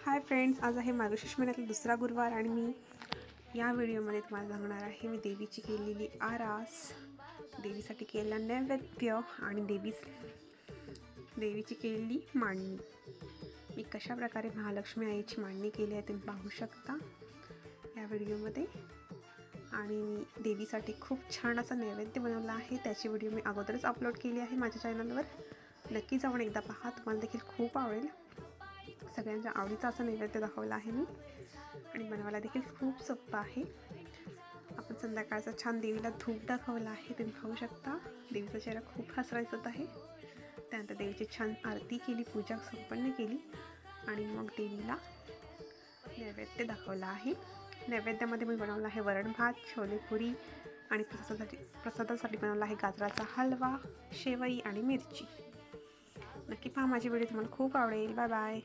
Hi friends, आज आहे मार्गशीर्ष महिन्यातला दुसरा गुरुवार आणि मी या व्हिडिओमध्ये तुम्हाला सांगणार आहे मी देवीची केलेली आरास, देवीसाठी केलेला नैवेद्य आणि देवीची केलेली मांडणी. मी कशा प्रकारे महालक्ष्मी आईची मांडणी केली आहे तुम्ही पाहू शकता या व्हिडिओमध्ये. आणि मी देवीसाठी खूप छान असा नैवेद्य बनवला आहे, त्याची व्हिडिओ मी अगोदरच अपलोड केली आहे माझ्या चॅनलवर. नक्की जाऊन एकदा पहा, तुम्हाला देखील खूप आवडेल. सगळ्यांच्या आवडीचा असा नैवेद्य दाखवला आहे मी आणि बनवायला देखील खूप सोपं आहे. आपण संध्याकाळचा छान देवीला धूप दाखवला आहे, तुम्ही पाहू शकता. देवीचा चेहरा खूप हसरा दिसत आहे. त्यानंतर देवीची छान आरती केली, पूजा संपन्न केली आणि मग देवीला नैवेद्य दाखवला आहे. नैवेद्यामध्ये मी बनवला आहे वरण भात, छोले पुरी आणि प्रसादासाठी बनवला आहे गाजराचा हलवा, शेवई आणि मिरची. नक्की पहा माझी व्हिडिओ, तुम्हाला खूप आवडेल. Bye bye.